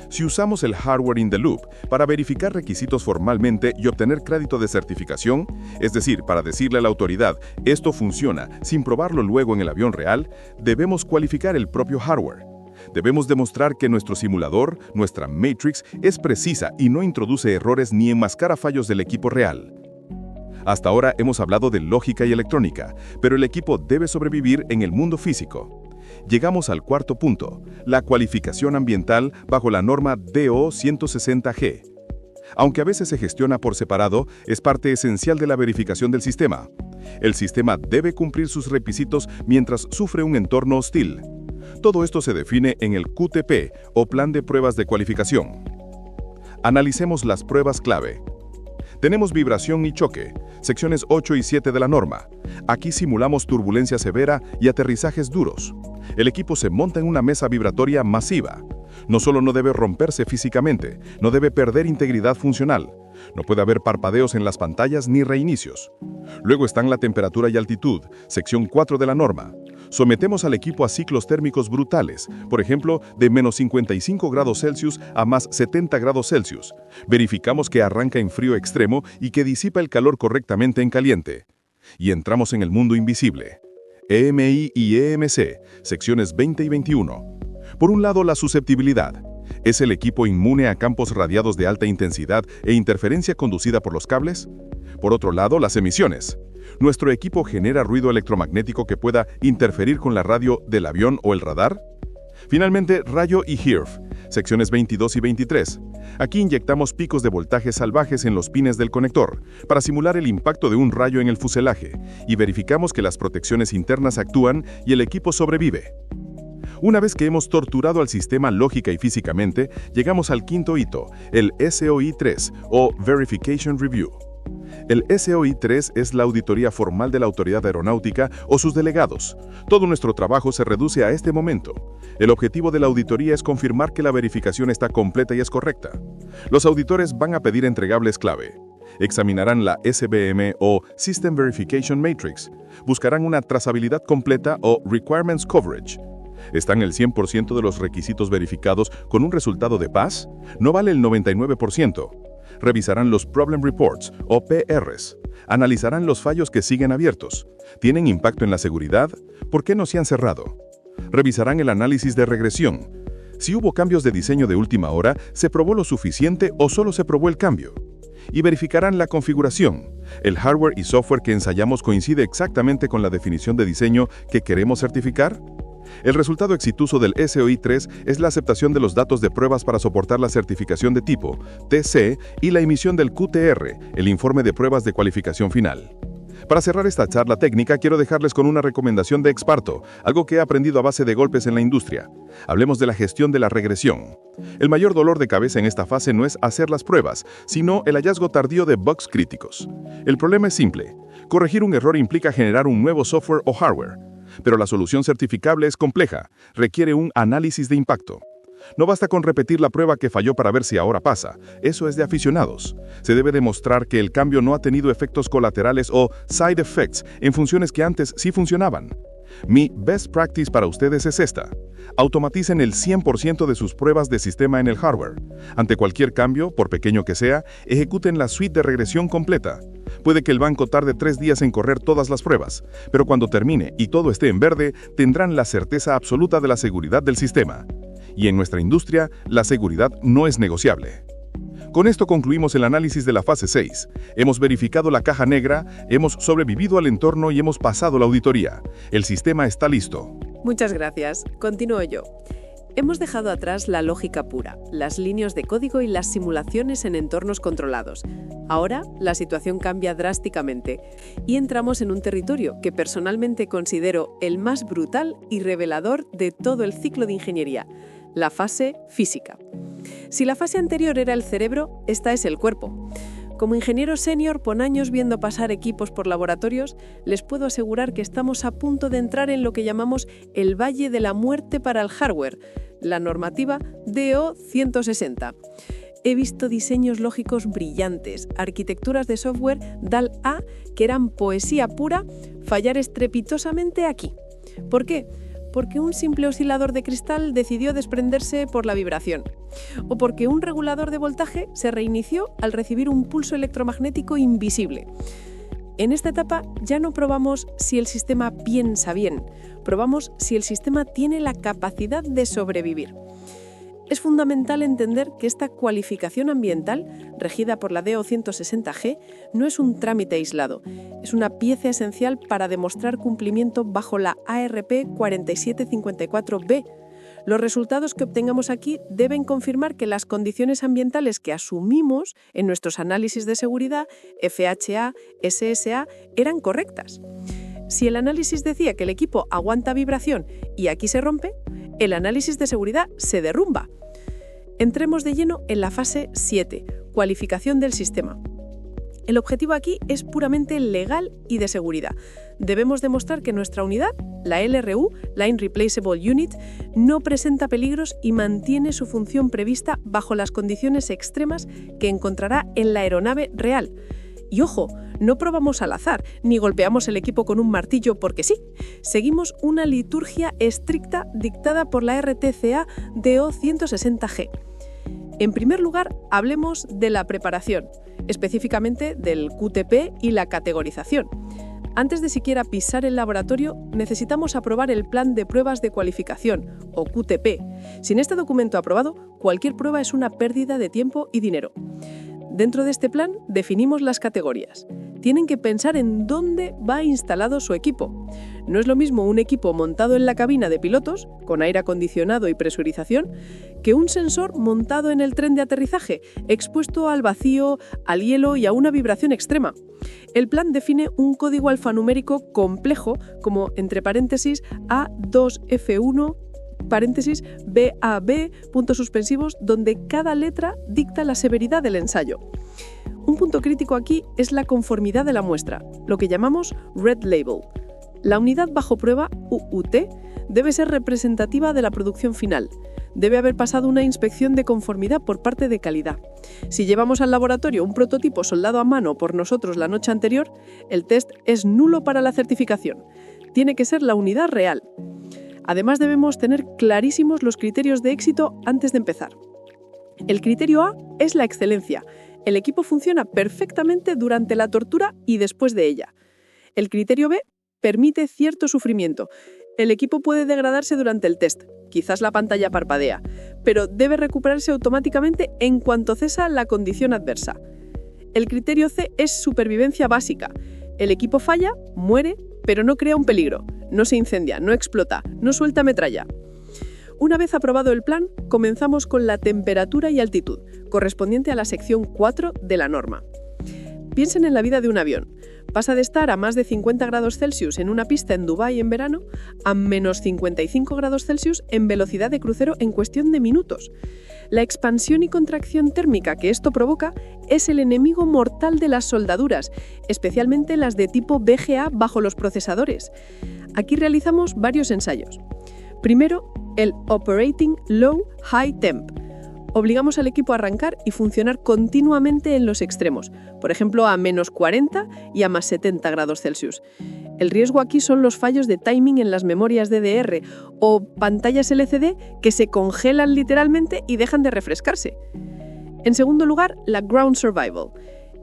Si usamos el Hardware in the Loop para verificar requisitos formalmente y obtener crédito de certificación, es decir, para decirle a la autoridad, esto funciona, sin probarlo luego en el avión real, debemos cualificar el propio hardware. Debemos demostrar que nuestro simulador, nuestra Matrix, es precisa y no introduce errores ni enmascara fallos del equipo real. Hasta ahora hemos hablado de lógica y electrónica, pero el equipo debe sobrevivir en el mundo físico. Llegamos al cuarto punto, la cualificación ambiental bajo la norma DO 160G. Aunque a veces se gestiona por separado, es parte esencial de la verificación del sistema. El sistema debe cumplir sus requisitos mientras sufre un entorno hostil. Todo esto se define en el QTP, o Plan de Pruebas de Cualificación. Analicemos las pruebas clave. Tenemos vibración y choque, secciones 8 y 7 de la norma. Aquí simulamos turbulencia severa y aterrizajes duros. El equipo se monta en una mesa vibratoria masiva. No solo no debe romperse físicamente, no debe perder integridad funcional. No puede haber parpadeos en las pantallas ni reinicios. Luego están la temperatura y altitud, sección 4 de la norma. Sometemos al equipo a ciclos térmicos brutales, por ejemplo, de menos 55 grados Celsius a más 70 grados Celsius. Verificamos que arranca en frío extremo y que disipa el calor correctamente en caliente. Y entramos en el mundo invisible. EMI y EMC, secciones 20 y 21. Por un lado, la susceptibilidad. ¿Es el equipo inmune a campos radiados de alta intensidad e interferencia conducida por los cables? Por otro lado, las emisiones. ¿Nuestro equipo genera ruido electromagnético que pueda interferir con la radio del avión o el radar? Finalmente, rayo y HIRF, secciones 22 y 23. Aquí inyectamos picos de voltaje salvajes en los pines del conector para simular el impacto de un rayo en el fuselaje y verificamos que las protecciones internas actúan y el equipo sobrevive. Una vez que hemos torturado al sistema lógica y físicamente, llegamos al quinto hito, el SOI 3 o Verification Review. El SOI 3 es la auditoría formal de la autoridad aeronáutica o sus delegados. Todo nuestro trabajo se reduce a este momento. El objetivo de la auditoría es confirmar que la verificación está completa y es correcta. Los auditores van a pedir entregables clave. Examinarán la SVM o System Verification Matrix. Buscarán una trazabilidad completa o Requirements Coverage. ¿Están el 100% de los requisitos verificados con un resultado de paz? No vale el 99%. Revisarán los Problem Reports, o PRs. Analizarán los fallos que siguen abiertos. ¿Tienen impacto en la seguridad? ¿Por qué no se han cerrado? Revisarán el análisis de regresión. Si hubo cambios de diseño de última hora, ¿se probó lo suficiente o solo se probó el cambio? Y verificarán la configuración. ¿El hardware y software que ensayamos coincide exactamente con la definición de diseño que queremos certificar? El resultado exitoso del SOI 3 es la aceptación de los datos de pruebas para soportar la certificación de tipo, TC, y la emisión del QTR, el informe de pruebas de cualificación final. Para cerrar esta charla técnica, quiero dejarles con una recomendación de experto, algo que he aprendido a base de golpes en la industria. Hablemos de la gestión de la regresión. El mayor dolor de cabeza en esta fase no es hacer las pruebas, sino el hallazgo tardío de bugs críticos. El problema es simple. Corregir un error implica generar un nuevo software o hardware. Pero la solución certificable es compleja, requiere un análisis de impacto. No basta con repetir la prueba que falló para ver si ahora pasa, eso es de aficionados. Se debe demostrar que el cambio no ha tenido efectos colaterales o side effects en funciones que antes sí funcionaban. Mi best practice para ustedes es esta. Automaticen el 100% de sus pruebas de sistema en el hardware. Ante cualquier cambio, por pequeño que sea, ejecuten la suite de regresión completa. Puede que el banco tarde 3 días en correr todas las pruebas, pero cuando termine y todo esté en verde, tendrán la certeza absoluta de la seguridad del sistema. Y en nuestra industria, la seguridad no es negociable. Con esto concluimos el análisis de la fase 6. Hemos verificado la caja negra, hemos sobrevivido al entorno y hemos pasado la auditoría. El sistema está listo. Muchas gracias. Continúo yo. Hemos dejado atrás la lógica pura, las líneas de código y las simulaciones en entornos controlados. Ahora, la situación cambia drásticamente y entramos en un territorio que personalmente considero el más brutal y revelador de todo el ciclo de ingeniería, la fase física. Si la fase anterior era el cerebro, esta es el cuerpo. Como ingeniero senior, con años viendo pasar equipos por laboratorios, les puedo asegurar que estamos a punto de entrar en lo que llamamos el Valle de la Muerte para el hardware, la normativa DO 160. He visto diseños lógicos brillantes, arquitecturas de software DAL-A que eran poesía pura, fallar estrepitosamente aquí. ¿Por qué? Porque un simple oscilador de cristal decidió desprenderse por la vibración, o porque un regulador de voltaje se reinició al recibir un pulso electromagnético invisible. En esta etapa ya no probamos si el sistema piensa bien, probamos si el sistema tiene la capacidad de sobrevivir. Es fundamental entender que esta cualificación ambiental, regida por la DO 160G, no es un trámite aislado, es una pieza esencial para demostrar cumplimiento bajo la ARP 4754B. Los resultados que obtengamos aquí deben confirmar que las condiciones ambientales que asumimos en nuestros análisis de seguridad, FHA, SSA, eran correctas. Si el análisis decía que el equipo aguanta vibración y aquí se rompe, el análisis de seguridad se derrumba. Entremos de lleno en la fase 7, cualificación del sistema. El objetivo aquí es puramente legal y de seguridad. Debemos demostrar que nuestra unidad, la LRU, Line Replaceable Unit, no presenta peligros y mantiene su función prevista bajo las condiciones extremas que encontrará en la aeronave real. Y ojo, no probamos al azar, ni golpeamos el equipo con un martillo porque sí. Seguimos una liturgia estricta dictada por la RTCA DO 160G. En primer lugar, hablemos de la preparación, específicamente del QTP y la categorización. Antes de siquiera pisar el laboratorio, necesitamos aprobar el plan de pruebas de cualificación, o QTP. Sin este documento aprobado, cualquier prueba es una pérdida de tiempo y dinero. Dentro de este plan, definimos las categorías. Tienen que pensar en dónde va instalado su equipo. No es lo mismo un equipo montado en la cabina de pilotos, con aire acondicionado y presurización, que un sensor montado en el tren de aterrizaje, expuesto al vacío, al hielo y a una vibración extrema. El plan define un código alfanumérico complejo como, entre paréntesis, A2F1, paréntesis, BAB, puntos suspensivos, donde cada letra dicta la severidad del ensayo. Un punto crítico aquí es la conformidad de la muestra, lo que llamamos Red Label. La unidad bajo prueba, UUT, debe ser representativa de la producción final. Debe haber pasado una inspección de conformidad por parte de calidad. Si llevamos al laboratorio un prototipo soldado a mano por nosotros la noche anterior, el test es nulo para la certificación. Tiene que ser la unidad real. Además, debemos tener clarísimos los criterios de éxito antes de empezar. El criterio A es la excelencia. El equipo funciona perfectamente durante la tortura y después de ella. El criterio B permite cierto sufrimiento. El equipo puede degradarse durante el test, quizás la pantalla parpadea, pero debe recuperarse automáticamente en cuanto cesa la condición adversa. El criterio C es supervivencia básica. El equipo falla, muere, pero no crea un peligro, no se incendia, no explota, no suelta metralla. Una vez aprobado el plan, comenzamos con la temperatura y altitud, correspondiente a la sección 4 de la norma. Piensen en la vida de un avión. Pasa de estar a más de 50 grados Celsius en una pista en Dubái en verano a menos 55 grados Celsius en velocidad de crucero en cuestión de minutos. La expansión y contracción térmica que esto provoca es el enemigo mortal de las soldaduras, especialmente las de tipo VGA bajo los procesadores. Aquí realizamos varios ensayos. Primero, el Operating Low High Temp. Obligamos al equipo a arrancar y funcionar continuamente en los extremos, por ejemplo a menos 40 y a más 70 grados Celsius. El riesgo aquí son los fallos de timing en las memorias DDR o pantallas LCD que se congelan literalmente y dejan de refrescarse. En segundo lugar, la Ground Survival.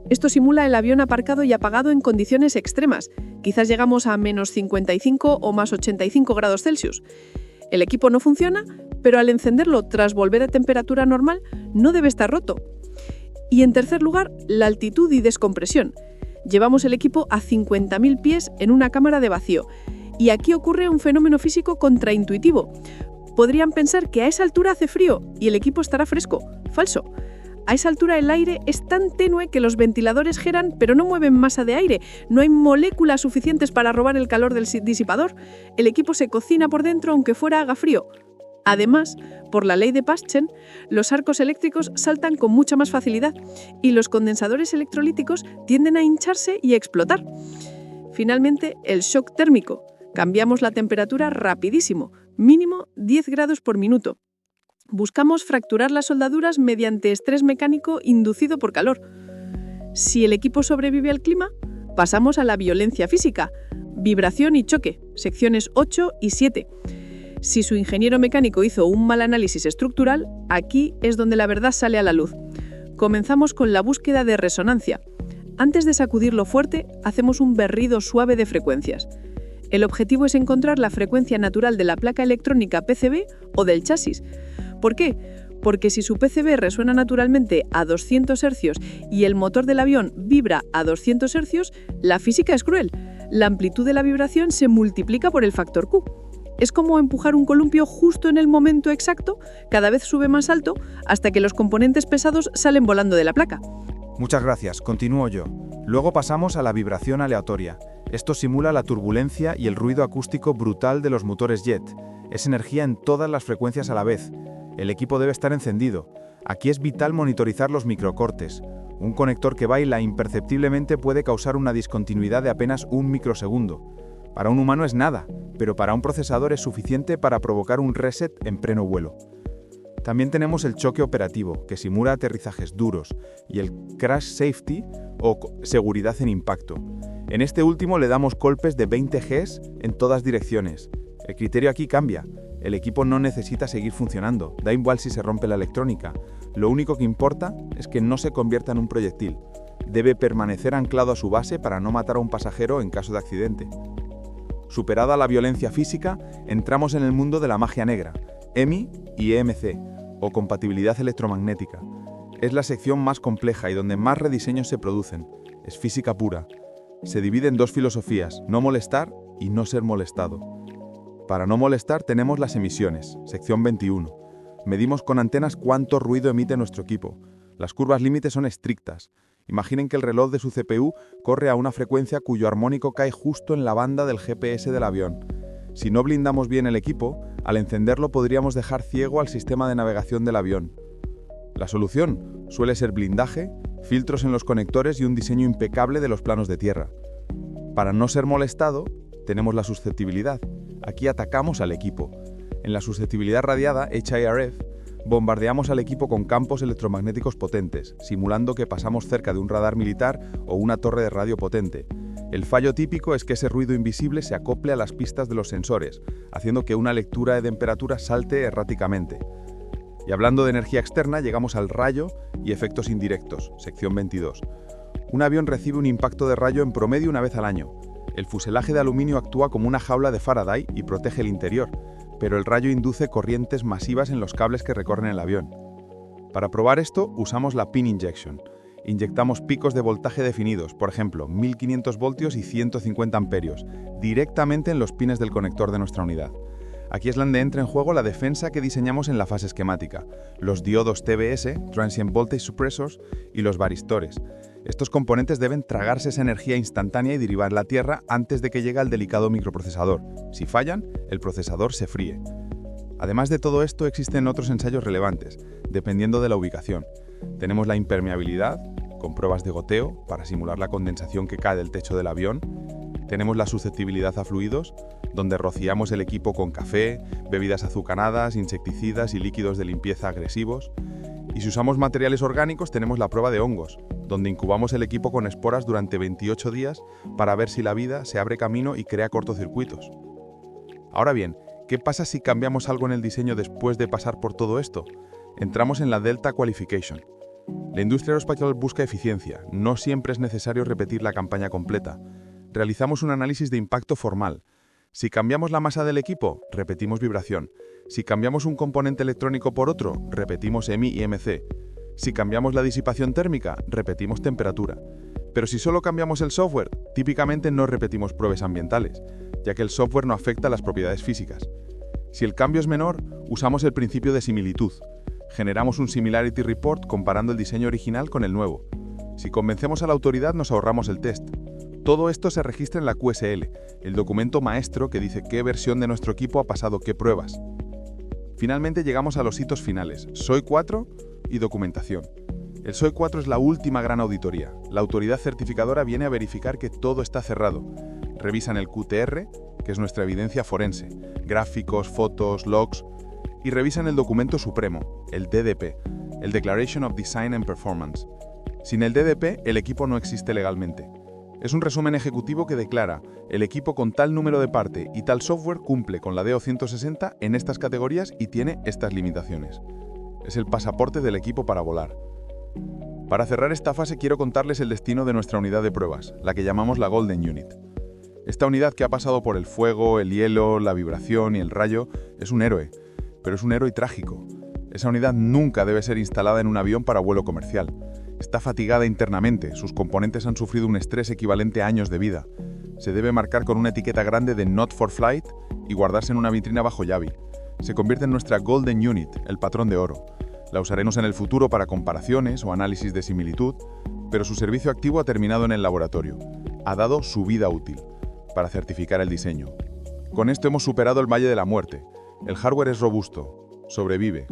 Esto simula el avión aparcado y apagado en condiciones extremas. Quizás llegamos a menos 55 o más 85 grados Celsius. El equipo no funciona, pero al encenderlo tras volver a temperatura normal, no debe estar roto. Y en tercer lugar, la altitud y descompresión. Llevamos el equipo a 50.000 pies en una cámara de vacío. Y aquí ocurre un fenómeno físico contraintuitivo. Podrían pensar que a esa altura hace frío y el equipo estará fresco. Falso. A esa altura el aire es tan tenue que los ventiladores giran pero no mueven masa de aire. No hay moléculas suficientes para robar el calor del disipador. El equipo se cocina por dentro aunque fuera haga frío. Además, por la ley de Paschen, los arcos eléctricos saltan con mucha más facilidad y los condensadores electrolíticos tienden a hincharse y a explotar. Finalmente, el shock térmico. Cambiamos la temperatura rapidísimo, mínimo 10 grados por minuto. Buscamos fracturar las soldaduras mediante estrés mecánico inducido por calor. Si el equipo sobrevive al clima, pasamos a la violencia física, vibración y choque, secciones 8 y 7. Si su ingeniero mecánico hizo un mal análisis estructural, aquí es donde la verdad sale a la luz. Comenzamos con la búsqueda de resonancia. Antes de sacudirlo fuerte, hacemos un berrido suave de frecuencias. El objetivo es encontrar la frecuencia natural de la placa electrónica PCB o del chasis. ¿Por qué? Porque si su PCB resuena naturalmente a 200 Hz y el motor del avión vibra a 200 Hz, la física es cruel. La amplitud de la vibración se multiplica por el factor Q. Es como empujar un columpio justo en el momento exacto, cada vez sube más alto, hasta que los componentes pesados salen volando de la placa. Muchas gracias, continúo yo. Luego pasamos a la vibración aleatoria. Esto simula la turbulencia y el ruido acústico brutal de los motores jet. Es energía en todas las frecuencias a la vez. El equipo debe estar encendido. Aquí es vital monitorizar los microcortes. Un conector que baila imperceptiblemente puede causar una discontinuidad de apenas 1 microsegundo. Para un humano es nada, pero para un procesador es suficiente para provocar un reset en pleno vuelo. También tenemos el choque operativo, que simula aterrizajes duros, y el crash safety o seguridad en impacto. En este último le damos golpes de 20 Gs en todas direcciones. El criterio aquí cambia. El equipo no necesita seguir funcionando, da igual si se rompe la electrónica. Lo único que importa es que no se convierta en un proyectil. Debe permanecer anclado a su base para no matar a un pasajero en caso de accidente. Superada la violencia física, entramos en el mundo de la magia negra, EMI y EMC, o compatibilidad electromagnética. Es la sección más compleja y donde más rediseños se producen. Es física pura. Se divide en dos filosofías, no molestar y no ser molestado. Para no molestar tenemos las emisiones, sección 21. Medimos con antenas cuánto ruido emite nuestro equipo. Las curvas límite son estrictas. Imaginen que el reloj de su CPU corre a una frecuencia cuyo armónico cae justo en la banda del GPS del avión. Si no blindamos bien el equipo, al encenderlo podríamos dejar ciego al sistema de navegación del avión. La solución suele ser blindaje, filtros en los conectores y un diseño impecable de los planos de tierra. Para no ser molestado, tenemos la susceptibilidad. Aquí atacamos al equipo. En la susceptibilidad radiada, HIRF, bombardeamos al equipo con campos electromagnéticos potentes, simulando que pasamos cerca de un radar militar o una torre de radio potente. El fallo típico es que ese ruido invisible se acople a las pistas de los sensores, haciendo que una lectura de temperatura salte erráticamente. Y hablando de energía externa, llegamos al rayo y efectos indirectos, sección 22. Un avión recibe un impacto de rayo en promedio una vez al año. El fuselaje de aluminio actúa como una jaula de Faraday y protege el interior, pero el rayo induce corrientes masivas en los cables que recorren el avión. Para probar esto, usamos la pin injection. Inyectamos picos de voltaje definidos, por ejemplo, 1500 voltios y 150 amperios, directamente en los pines del conector de nuestra unidad. Aquí es donde entra en juego la defensa que diseñamos en la fase esquemática, los diodos TVS, Transient Voltage Suppressors, y los varistores. Estos componentes deben tragarse esa energía instantánea y derivar la Tierra antes de que llegue al delicado microprocesador. Si fallan, el procesador se fríe. Además de todo esto, existen otros ensayos relevantes, dependiendo de la ubicación. Tenemos la impermeabilidad, con pruebas de goteo, para simular la condensación que cae del techo del avión. Tenemos la susceptibilidad a fluidos, donde rociamos el equipo con café, bebidas azucaradas, insecticidas y líquidos de limpieza agresivos. Y si usamos materiales orgánicos, tenemos la prueba de hongos, donde incubamos el equipo con esporas durante 28 días para ver si la vida se abre camino y crea cortocircuitos. Ahora bien, ¿qué pasa si cambiamos algo en el diseño después de pasar por todo esto? Entramos en la Delta Qualification. La industria aeroespacial busca eficiencia, no siempre es necesario repetir la campaña completa. Realizamos un análisis de impacto formal. Si cambiamos la masa del equipo, repetimos vibración. Si cambiamos un componente electrónico por otro, repetimos EMI y EMC. Si cambiamos la disipación térmica, repetimos temperatura. Pero si solo cambiamos el software, típicamente no repetimos pruebas ambientales, ya que el software no afecta las propiedades físicas. Si el cambio es menor, usamos el principio de similitud. Generamos un Similarity Report comparando el diseño original con el nuevo. Si convencemos a la autoridad, nos ahorramos el test. Todo esto se registra en la QSL, el documento maestro que dice qué versión de nuestro equipo ha pasado qué pruebas. Finalmente llegamos a los hitos finales, SOI 4 y documentación. El SOI 4 es la última gran auditoría. La autoridad certificadora viene a verificar que todo está cerrado. Revisan el QTR, que es nuestra evidencia forense, gráficos, fotos, logs, y revisan el documento supremo, el DDP, el Declaration of Design and Performance. Sin el DDP, el equipo no existe legalmente. Es un resumen ejecutivo que declara, el equipo con tal número de parte y tal software cumple con la DO 160 en estas categorías y tiene estas limitaciones. Es el pasaporte del equipo para volar. Para cerrar esta fase quiero contarles el destino de nuestra unidad de pruebas, la que llamamos la Golden Unit. Esta unidad que ha pasado por el fuego, el hielo, la vibración y el rayo es un héroe, pero es un héroe trágico. Esa unidad nunca debe ser instalada en un avión para vuelo comercial. Está fatigada internamente, sus componentes han sufrido un estrés equivalente a años de vida. Se debe marcar con una etiqueta grande de Not for Flight y guardarse en una vitrina bajo llave. Se convierte en nuestra Golden Unit, el patrón de oro. La usaremos en el futuro para comparaciones o análisis de similitud, pero su servicio activo ha terminado en el laboratorio. Ha dado su vida útil para certificar el diseño. Con esto hemos superado el Valle de la Muerte. El hardware es robusto, sobrevive